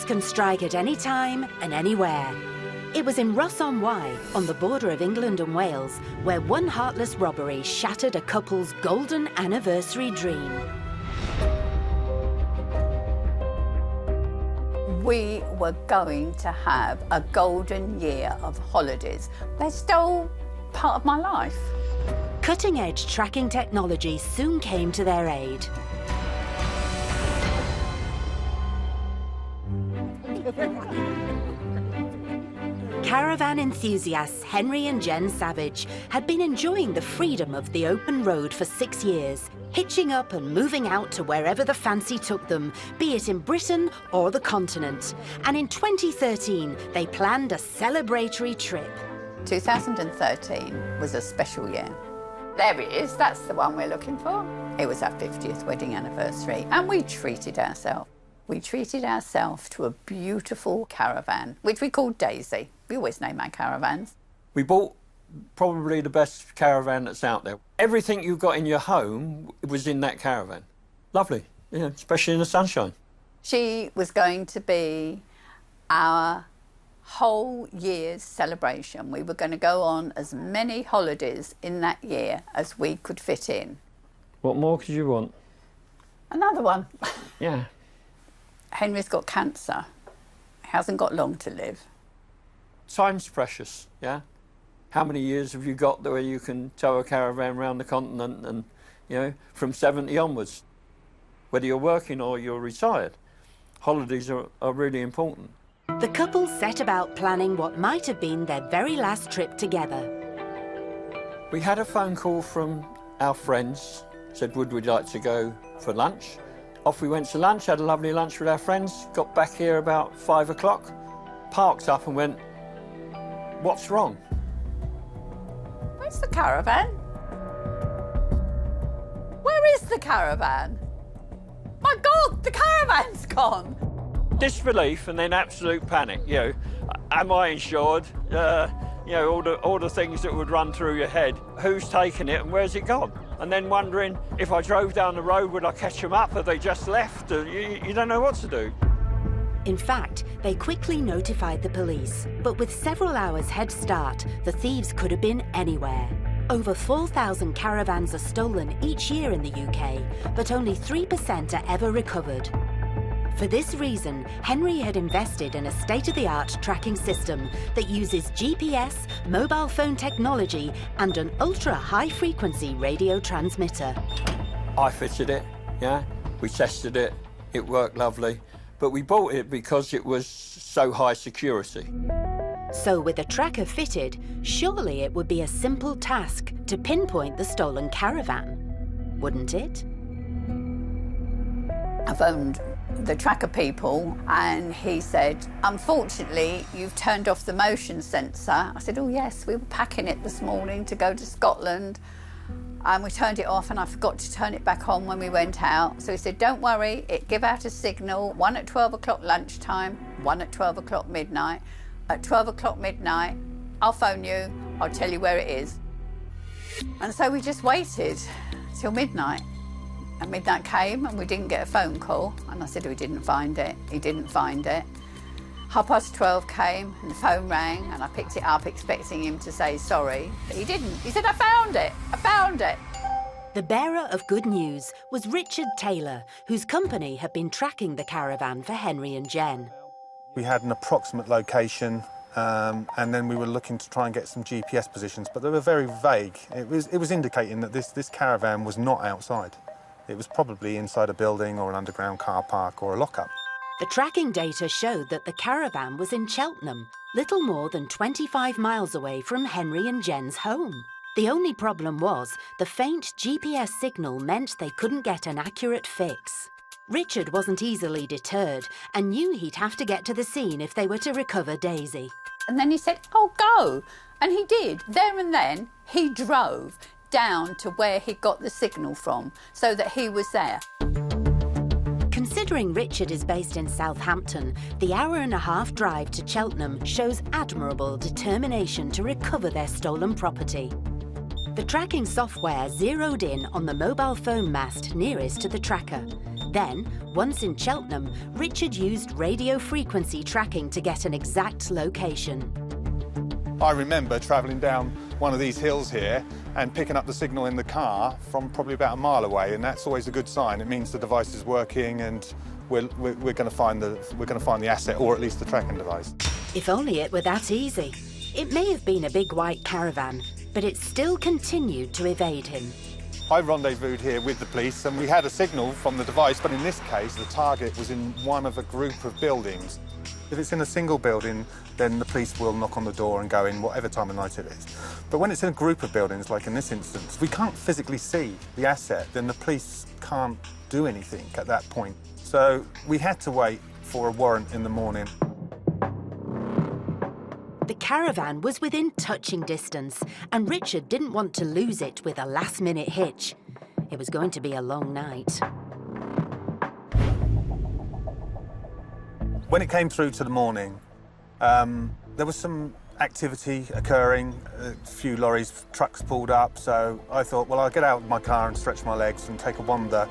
thieves can strike at any time and anywhere. It was in Ross On Wye, on the border of England and Wales, where one heartless robbery shattered a couple's golden anniversary dream. We were going to have a golden year of holidays. They're still part of my life. Cutting-edge tracking technology soon came to their aid. Caravan enthusiasts Henry and Jen Savage had been enjoying the freedom of the open road for 6 years, hitching up and moving out to wherever the fancy took them, be it in Britain or the continent. And in 2013, they planned a celebratory trip. 2013 was a special year. There it is, that's the one we're looking for. It was our 50th wedding anniversary, and we treated ourselves. We treated ourselves to a beautiful caravan, which we called Daisy. We always name our caravans. We bought probably the best caravan that's out there. Everything you've got in your home was in that caravan. Lovely, yeah, especially in the sunshine. She was going to be our whole year's celebration. We were going to go on as many holidays in that year as we could fit in. What more could you want? Another one. Yeah. Henry's got cancer. He hasn't got long to live. Time's precious, yeah? How many years have you got where you can tow a caravan around the continent and, you know, from 70 onwards? Whether you're working or you're retired, holidays are really important. The couple set about planning what might have been their very last trip together. We had a phone call from our friends, said, would we like to go for lunch? Off we went to lunch, had a lovely lunch with our friends, got back here about 5 o'clock, parked up and went, what's wrong? Where's the caravan? Where is the caravan? My God, the caravan's gone! Disbelief and then absolute panic, you know. Am I insured? You know, all the things that would run through your head. Who's taken it and where's it gone? And then wondering, if I drove down the road, would I catch them up? Have they just left? You don't know what to do. In fact, they quickly notified the police, but with several hours head start, the thieves could have been anywhere. Over 4,000 caravans are stolen each year in the UK, but only 3% are ever recovered. For this reason, Henry had invested in a state-of-the-art tracking system that uses GPS, mobile phone technology and an ultra-high-frequency radio transmitter. I fitted it, yeah. We tested it, it worked lovely, but we bought it because it was so high security. So with a tracker fitted, surely it would be a simple task to pinpoint the stolen caravan, wouldn't it? I phoned the tracker people and he said, unfortunately, you've turned off the motion sensor. I said, oh yes, we were packing it this morning to go to Scotland and we turned it off and I forgot to turn it back on when we went out. So he said, don't worry, it give out a signal, one at 12 o'clock lunchtime, one at 12 o'clock midnight. At 12 o'clock midnight, I'll phone you, I'll tell you where it is. And so we just waited till midnight. And midnight came and we didn't get a phone call. And I said, we didn't find it. He didn't find it. 12:30 came and the phone rang and I picked it up expecting him to say sorry. But he didn't. He said, I found it. I found it. The bearer of good news was Richard Taylor, whose company had been tracking the caravan for Henry and Jen. We had an approximate location and then we were looking to try and get some GPS positions, but they were very vague. It was indicating that this caravan was not outside. It was probably inside a building or an underground car park or a lockup. The tracking data showed that the caravan was in Cheltenham, little more than 25 miles away from Henry and Jen's home. The only problem was the faint GPS signal meant they couldn't get an accurate fix. Richard wasn't easily deterred and knew he'd have to get to the scene if they were to recover Daisy. And then he said, oh, go. And he did. There and then, he drove down to where he got the signal from so that he was there. Considering Richard is based in Southampton, the hour-and-a-half drive to Cheltenham shows admirable determination to recover their stolen property. The tracking software zeroed in on the mobile phone mast nearest to the tracker. Then, once in Cheltenham, Richard used radio frequency tracking to get an exact location. I remember travelling down one of these hills here and picking up the signal in the car from probably about a mile away, and that's always a good sign. It means the device is working and we're going to find the asset, or at least the tracking device. If only it were that easy. It may have been a big white Caravan, but it still continued to evade him. I rendezvoused here with the police and we had a signal from the device, but in this case the target was in one of a group of buildings. If it's in a single building, then the police will knock on the door and go in whatever time of night it is. But when it's in a group of buildings, like in this instance, we can't physically see the asset, then the police can't do anything at that point. So we had to wait for a warrant in the morning. The Caravan was within touching distance, and Richard didn't want to lose it with a last-minute hitch. It was going to be a long night. When it came through to the morning, there was some activity occurring, a few lorries, trucks pulled up, so I thought, well, I'll get out of my car and stretch my legs and take a wander.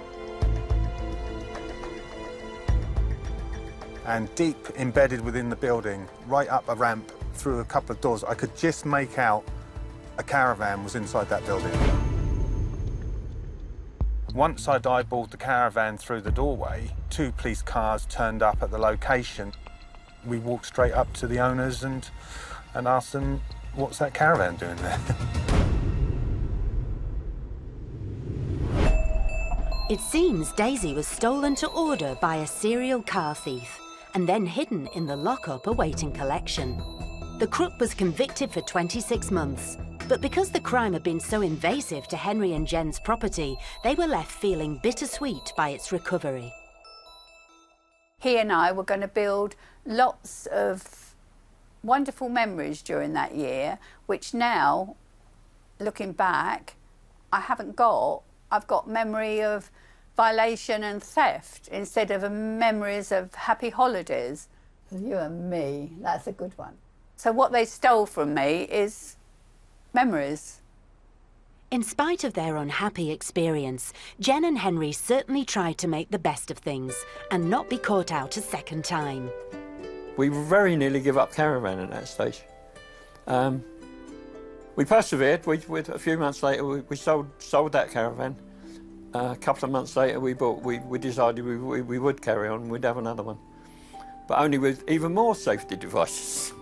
And deep embedded within the building, right up a ramp through a couple of doors, I could just make out a Caravan was inside that building. Once I'd eyeballed the Caravan through the doorway, 2 police cars turned up at the location. We walked straight up to the owners and asked them, what's that Caravan doing there? It seems Daisy was stolen to order by a serial car thief and then hidden in the lockup awaiting collection. The crook was convicted for 26 months, but because the crime had been so invasive to Henry and Jen's property, they were left feeling bittersweet by its recovery. He and I were going to build lots of wonderful memories during that year, which now, looking back, I haven't got. I've got memory of violation and theft instead of memories of happy holidays. You and me, that's a good one. So what they stole from me is memories. In spite of their unhappy experience, Jen and Henry certainly tried to make the best of things and not be caught out a second time. We very nearly give up Caravan at that stage. We persevered. A few months later, we sold that Caravan. A couple of months later, we decided we would carry on. We'd have another one, but only with even more safety devices.